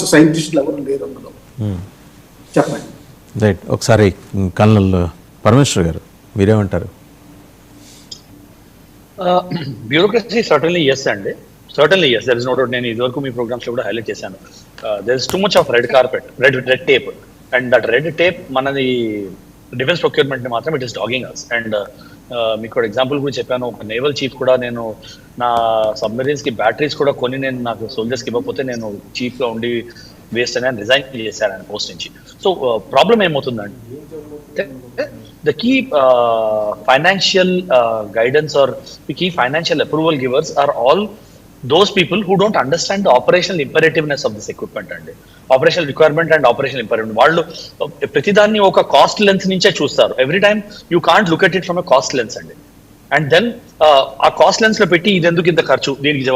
Notch సైంటిస్టులు ఎవరు లేరు అందులో. చెప్పండి. రైట్. ఒకసారి కల్నల్ పరమేశ్వర్ గారు మీరేమంటారు? బ్యూరోక్రసీ సర్టన్లీ ఎస్ అండి, certainly yes. There is no doubt. నేను ఇదివరకు మీ ప్రోగ్రామ్స్ లో కూడా హైలైట్ చేశాను. There is too much of red carpet, red tape, and that red tape మనది డిఫెన్స్ ప్రొక్యూర్మెంట్ ని మాత్రం it is dogging us. And మీకు ఎగ్జాంపుల్ కూడా చెప్పాను, ఒక నేవల్ చీఫ్ కూడా నేను నా సబ్మెరీన్స్ కి బ్యాటరీస్ కూడా కొన్ని నేను నాకు సోల్జర్స్ కి ఇవ్వకపోతే నేను చీఫ్ గా ఉండి వేస్ట్ అని రిజైన్ చేశాను ఆయన పోస్ట్ నుంచి. సో ప్రాబ్లం ఏమవుతుందంటే the key financial guidance or the key financial approval givers are all those people who don't understand the operational imperativeness of this equipment and operational requirement and operational imperative. వాళ్ళు ప్రతిదాన్ని ఒక cost lens నుంచే చూస్తారు. Every time you can't look at it from a cost lens అండి. And then ఆ cost lens లో పెట్టి ఇది ఎందుకు ఇంత ఖర్చు, దీనికి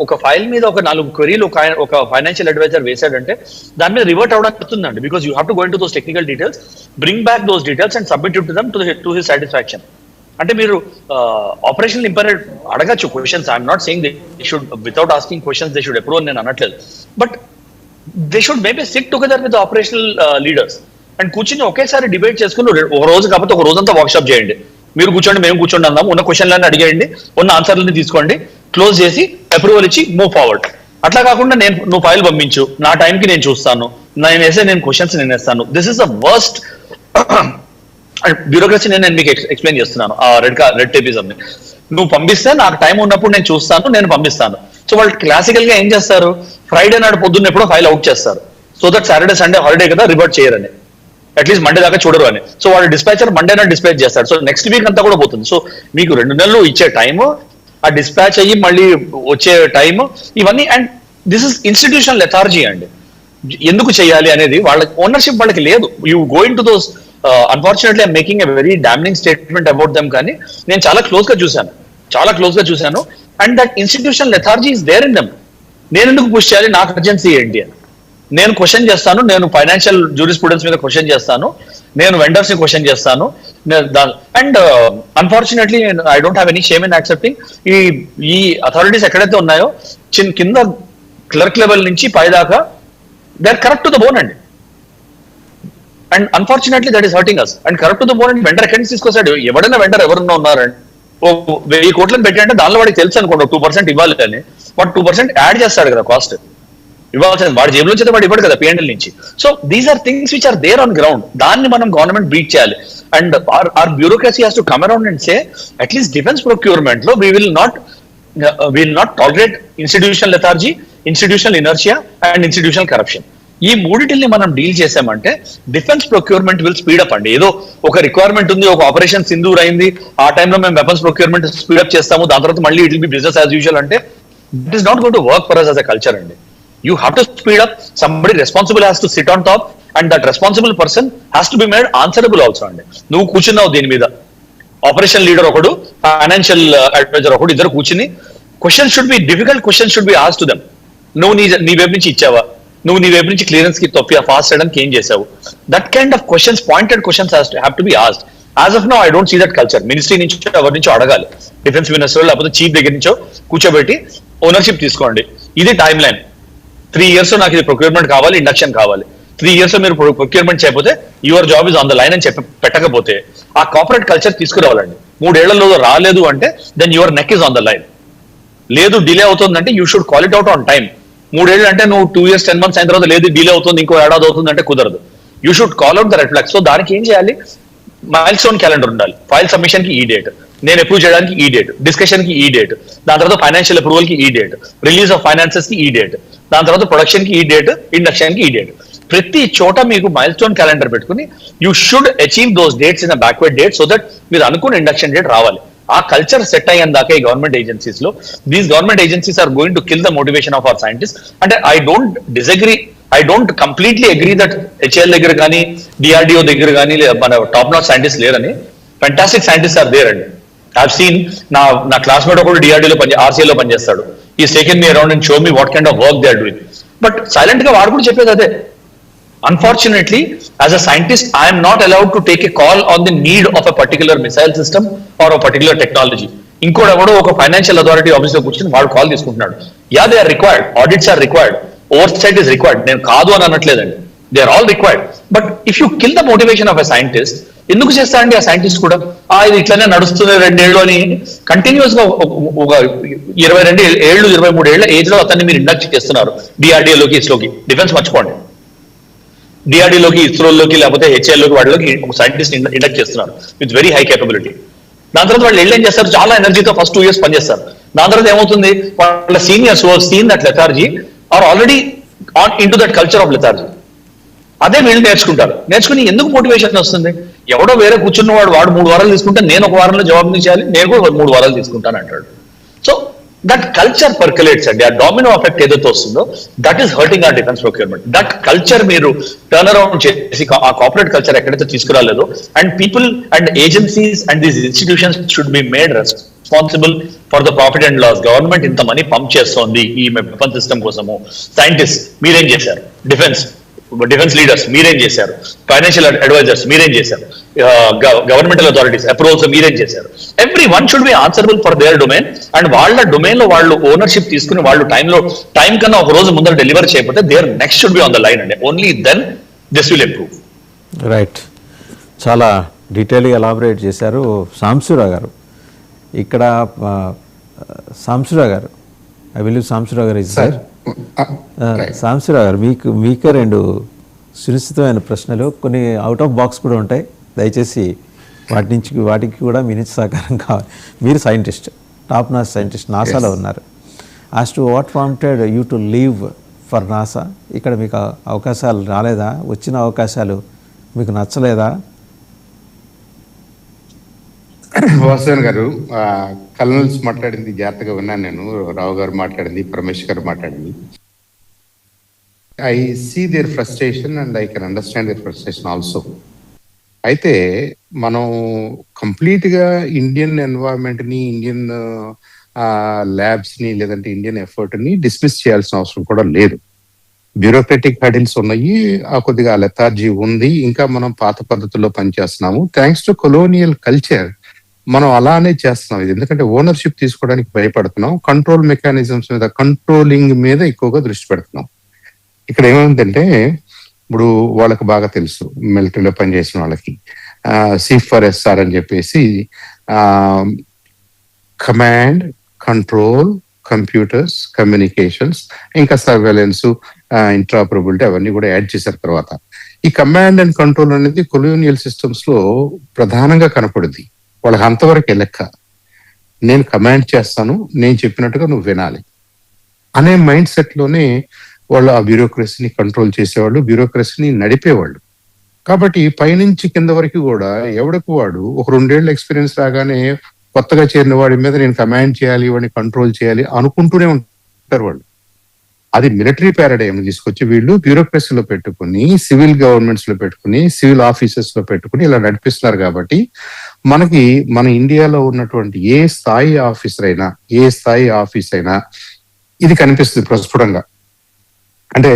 ఒక ఫైల్ మీద ఒక 4 క్వరీలు ఒక ఫైనాన్షియల్ అడ్వైజర్ వేసాడంటే దాని మీద రివర్ట్ అవడానికి వస్తుందండి. Because you have to go in to those technical details, bring back those details and submit to them to his satisfaction. అంటే మీరు ఆపరేషనల్ ఇంపరేటివ్ అడగచ్చు questions. I'm not saying they should without asking questions they should approve అని నేను అనట్లేదు. But they should maybe SIT together with operational leaders and కూర్చుని ఒకేసారి debate చేసుకుని ఒక రోజు కాకపోతే ఒక రోజంతా వర్క్షాప్ చేయండి. మీరు కూర్చోండి, మేము కూర్చోండి అందాం, ఉన్న క్వశ్చన్లన్నీ అడిగేయండి, ఉన్న ఆన్సర్లని తీసుకోండి, క్లోజ్ చేసి అప్రూవల్ ఇచ్చి మూవ్ ఫార్వర్డ్. అట్లా కాకుండా నువ్వు ఫైల్ పంపించు, నా టైంకి నేను చూస్తాను, నేను క్వశ్చన్స్ నేను వేస్తాను. This is the worst bureaucracy. నేను మీకు ఎక్స్ప్లెయిన్ చేస్తున్నాను ఆ రెడ్ టేపిజం ని. నువ్వు పంపిస్తే నాకు టైం ఉన్నప్పుడు నేను చూస్తాను, నేను పంపిస్తాను. సో వాళ్ళు క్లాసికల్ గా ఏం చేస్తారు, ఫ్రైడే నాడు పొద్దున్న ఎప్పుడో ఫైల్ అవుట్ చేస్తారు, so that Saturday Sunday holiday కదా రివర్ట్ చేయరని, అట్లీస్ట్ మండే దాకా చూడరు అని. సో వాళ్ళు డిస్పాచర్ మండే నాడు డిస్పాచ్ చేస్తారు. సో నెక్స్ట్ వీక్ అంతా కూడా పోతుంది. సో మీకు 2 నెలలు ఇచ్చే టైము, ఆ డిస్పాచ్ అయ్యి మళ్ళీ వచ్చే టైము, ఇవన్నీ. And this is institutional lethargy అండి. ఎందుకు చేయాలి అనేది వాళ్ళ ఓనర్షిప్ వాళ్ళకి లేదు. You going to those unfortunately I'm making a very damning statement about them, కానీ నేను చాలా క్లోజ్ గా చూశాను. And that institutional lethargy is there in them. నేను ఎందుకు పుష్ చేయాలి, నాకు అర్జెన్సీ ఏంటి అని నేను క్వశ్చన్ చేస్తాను. నేను ఫైనాన్షియల్ జూరిస్ప్రుడెన్స్ మీద క్వశ్చన్ చేస్తాను, నేను వెండర్స్ ని క్వశ్చన్ చేస్తాను. And unfortunately I don't have any shame in accepting ఈ అథారిటీస్ ఎక్కడైతే ఉన్నాయో కింద క్లర్క్ లెవెల్ నుంచి పైదాకా they are corrupt to the bone అండి. And unfortunately that is hurting us. And corrupt to the bone and vendor ఎక్కడి నుంచి తీసుకొస్తాడు, ఎవరైనా వెండర్ ఎవరన్నా ఉన్నారండి. 1000 కోట్లను పెట్టారంటే దానిలో వాడికి తెలుసు అనుకోండి 2% ఇవ్వాలి అని, వాడు 2% యాడ్ చేస్తాడు కదా కాస్ట్ ఇవ్వాల్సింది. వాడి జేబులో వచ్చేది వాడు ఇవ్వడు కదా పిఎంఎల్ నుంచి. So these are things which are there on ground. దాన్ని మనం గవర్నమెంట్ బీట్ చేయాలి. And our bureaucracy has to come around and say at least defence procurement లో we will not tolerate institutional lethargy, institutional inertia and institutional corruption. ఈ మూడిటిని మనం deal చేసామంటే defence procurement will speedup అండి. ఏదో ఒక రిక్వైర్మెంట్ ఉంది, ఒక ఆపరేషన్ సింధూర్ అయింది, ఆ టైంలో మేము వెపన్స్ ప్రొక్యూర్మెంట్ స్పీడప్ చేస్తాము, దాని తర్వాత మళ్ళీ it will be business as usual అంటే it is not going to work for us as a culture అండి. You have to speed up. Somebody responsible has to sit on top, and that responsible person has to be made answerable also అండి. నువ్వు కూర్చున్నావు దీని మీద, operation leader ఒకడు, financial advisor ఒకడు, ఇద్దరు కూర్చుని question should be difficult question should be asked to them. నువ్వు నీ వైపు నుంచి ఇచ్చావా, నువ్వు నీ వైపు నుంచి క్లియరెన్స్ కి తప్పి ఫాస్ట్ చేయడానికి ఏం చేసావు, that kind of questions, pointed questions have to be asked. As of now I don't see that culture. Ministry నుంచి ఎవరి నుంచో అడగాలి, డిఫెన్స్ మినిస్టర్ లేకపోతే చీఫ్ దగ్గర నుంచో కూర్చోబెట్టి ఓనర్షిప్ తీసుకోండి, ఇది టైం లైన్, 3 years నాకు ఇది ప్రొక్యూర్మెంట్ కావాలి, ఇండక్షన్ కావాలి. 3 years మీరు ప్రొక్యూర్మెంట్ చేయకపోతే your job is on the line అని చెప్పి పెట్టకపోతే ఆ కార్పొరేట్ కల్చర్ తీసుకురావాలండి. 3 ఏళ్లలో రాలేదు అంటే then your neck is on the line. లేదు డిలే అవుతుందంటే you should call it out on time. 3 ఏళ్ళు అంటే నువ్వు 2 years 10 months అయిన తర్వాత లేదు డిలే అవుతుంది, ఇంకో ఏడాది అవుతుంది అంటే కుదరదు. You should call out the red flags. So దానికి ఏం చేయాలి, మైల్ స్టోన్ క్యాలెండర్ ఉండాలి. ఫైల్ సబ్మిషన్ కి ఈ డేట్, నేను అప్రూవ్ చేయడానికి ఈ డేట్, డిస్కషన్ కి ఈ డేట్, దాని తర్వాత ఫైనాన్షియల్ అప్రూవల్ కి ఈ డేట్, రిలీజ్ ఆఫ్ ఫైనాన్సెస్ కి ఈ డేట్, దాని తర్వాత ప్రొడక్షన్ కి ఈ డేట్, ఇండక్షన్ కి ఈ డేట్. ప్రతి చోట మీకు మైల్ స్టోన్ క్యాలెండర్ పెట్టుకుని you should achieve those dates in backward date so that మీరు అనుకున్న ఇండక్షన్ డేట్ రావాలి. ఆ కల్చర్ సెట్ అయ్యేంత దాకా ఈ గవర్నమెంట్ ఏజెన్సీస్ లో these government agencies are going to kill the motivation of our scientist. అంటే I don't completely agree that HAL దగ్గర కానీ డిఆర్డిఓ దగ్గర కానీ మన టాప్ నాట్ సైంటిస్ట్ లేరని. ఫెంటాస్టిక్ సైంటిస్ట్ ఆర్ దేర్ అండి. ఐ సీన్ నా క్లాస్మేట్ ఒకడు డిఆర్డీలో ఆర్సీఏలో పనిచేస్తాడు. Is taken me around and show me what kind of work they are doing. But silent గా వాడు కూడా చెప్పేది అదే. Unfortunately, as a scientist, I am not allowed to take a call on the need of a particular missile system or a particular technology. ఇంకోటి ఎవడో ఒక financial authority office లో కూర్చొని వాడు కాల్ తీసుకుంటున్నాడు. Yeah they are required, audits are required, oversight is required. నేను కాదు అని అనట్లేదండి, they are all required. But if you kill the motivation of a scientist, ఎందుకు చేస్తారండి ఆ సైంటిస్ట్ కూడా ఇది ఇట్లానే నడుస్తుంది 2 ఏళ్ళు అని కంటిన్యూస్ గా ఒక 22 ఏళ్ళు 23 ఏళ్ల ఏజ్ లో అతన్ని మీరు ఇండక్ట్ చేస్తున్నారు డిఆర్డిఏలోకి, ఇస్రోకి. డిఫెన్స్ మర్చిపోండి, డిఆర్డీలోకి, ఇస్రోలోకి, లేకపోతే హెచ్ఏఎల్లోకి, వాటిలోకి ఒక సైంటిస్ట్ ఇండక్ట్ చేస్తున్నారు విత్ వెరీ హై కేపబిలిటీ. దాని తర్వాత వాళ్ళు ఏం చేస్తారు, చాలా ఎనర్జీతో ఫస్ట్ 2 years పనిచేస్తారు. దాని తర్వాత ఏమవుతుంది, వాళ్ళ seniors seen that lethargy are already on in to that culture of lethargy. అదే వీళ్ళు నేర్చుకుంటారు. నేర్చుకుని ఎందుకు మోటివేషన్ వస్తుంది, ఎవడో వేరే కూర్చున్నవాడు వాడు 3 వారాలు తీసుకుంటే నేను 1 వారంలో జవాబు చేయాలి, నేను కూడా 3 వారాలు తీసుకుంటాను అంటాడు. సో దట్ కల్చర్ పర్కులేట్స్ అండి. ఆ డామినో ఎఫెక్ట్ ఏదైతే వస్తుందో that is hurting our defence procurement. That culture మీరు టర్న్ అరౌండ్ చేసి ఆ కార్పొరేట్ కల్చర్ ఎక్కడైతే తీసుకురాలేదో, and people and agencies and these institutions should be made responsible for the profit and loss. Government ఇంత money pump చేస్తోంది ఈ weapon system కోసము, scientist మీరేం చేశారు, డిఫెన్స్ లీడర్స్ మీరేం చేశారు, ఫైనాన్షియల్ అడ్వైజర్స్ మీరేం చేశారు, గవర్నమెంటల్ అథారిటీస్ అప్రూవల్స్ మీరేం చేశారు. Every one should be answerable for their domain. And వాళ్ళ డొమైన్ లో వాళ్ళు ఓనర్షిప్ తీసుకుని వాళ్ళు టైం కన్నా ఒక రోజు ముందర డెలివర్ చేయకపోతే there next should be on the line అండి. Only then this will improve. Right, చాలా డీటెయిల్గా ఎలాబరేట్ చేశారు సాంబశివరావు గారు. ఇక్కడ సాంబశివరావు గారు, ఐ బిలీవ్ సాంబశివరావు గారు ఇస్ సార్. సాంబశివరావు గారు, మీకే 2 సునిశ్చితమైన ప్రశ్నలు, కొన్ని అవుట్ ఆఫ్ బాక్స్ కూడా ఉంటాయి. దయచేసి వాటికి కూడా మీ నుంచి సహకారం కావాలి. మీరు సైంటిస్ట్, టాప్ నాస్ సైంటిస్ట్, నాసాలో ఉన్నారు. As to what wanted you to leave for NASA? ఇక్కడ మీకు అవకాశాలు రాలేదా? వచ్చిన అవకాశాలు మీకు నచ్చలేదా? వాసవన్ గారు, కల్నల్స్ మాట్లాడింది జాగ్రత్తగా విన్నాను నేను. రావు గారు మాట్లాడింది, పరమేష్ గారు మాట్లాడింది. I see their frustration and I can understand their frustration also. అయితే మనం కంప్లీట్ గా ఇండియన్ ఎన్వైరన్మెంట్ ని, ఇండియన్ ల్యాబ్స్ ని, లేదంటే ఇండియన్ ఎఫర్ట్ ని డిస్మిస్ చేయాల్సిన అవసరం కూడా లేదు. బ్యూరోక్రటిక్ హడిల్స్ ఉన్నాయి, కొద్దిగా లెథార్జీ ఉంది, ఇంకా మనం పాత పద్ధతుల్లో పనిచేస్తున్నాము. థ్యాంక్స్ టు కొలోనియల్ కల్చర్ మనం అలానే చేస్తున్నాం. ఇది ఎందుకంటే ఓనర్షిప్ తీసుకోవడానికి భయపడుతున్నాం, కంట్రోల్ మెకానిజమ్స్ మీద, కంట్రోలింగ్ మీద ఎక్కువగా దృష్టి పెడుతున్నాం. ఇక్కడ ఏమైందంటే, ఇప్పుడు వాళ్ళకి బాగా తెలుసు, మిలిటరీలో పనిచేసిన వాళ్ళకి C4SR అని చెప్పేసి కమాండ్, కంట్రోల్, కంప్యూటర్స్, కమ్యూనికేషన్స్, ఇంకా సర్వేలెన్స్, ఇంట్రాపరబిలిటీ అవన్నీ కూడా యాడ్ చేశారు. తర్వాత ఈ కమాండ్ అండ్ కంట్రోల్ అనేది కొలోనియల్ సిస్టమ్స్ లో ప్రధానంగా కనపడుద్ది. వాళ్ళకి అంతవరకే లెక్క, నేను కమాండ్ చేస్తాను, నేను చెప్పినట్టుగా నువ్వు వినాలి అనే మైండ్ సెట్ లోనే వాళ్ళు ఆ బ్యూరోక్రసీని కంట్రోల్ చేసేవాళ్ళు, బ్యూరోక్రసీని నడిపేవాళ్ళు. కాబట్టి పైనుంచి కింద వరకు కూడా ఎవడికి వాడు ఒక 2 ఏళ్ల ఎక్స్పీరియన్స్ రాగానే కొత్తగా చేరిన వాడి మీద నేను కమాండ్ చేయాలి, వాడిని కంట్రోల్ చేయాలి అనుకుంటూనే ఉంటారు వాళ్ళు. అది మిలిటరీ పారాడైమ్ తీసుకొచ్చి వీళ్ళు బ్యూరోక్రసీలో పెట్టుకుని, సివిల్ గవర్నమెంట్స్ లో పెట్టుకుని, సివిల్ ఆఫీసెస్ లో పెట్టుకుని ఇలా నడిపిస్తున్నారు. కాబట్టి మనకి మన ఇండియాలో ఉన్నటువంటి ఏ స్థాయి ఆఫీస్ అయినా ఇది కనిపిస్తుంది ప్రస్ఫుటంగా. అంటే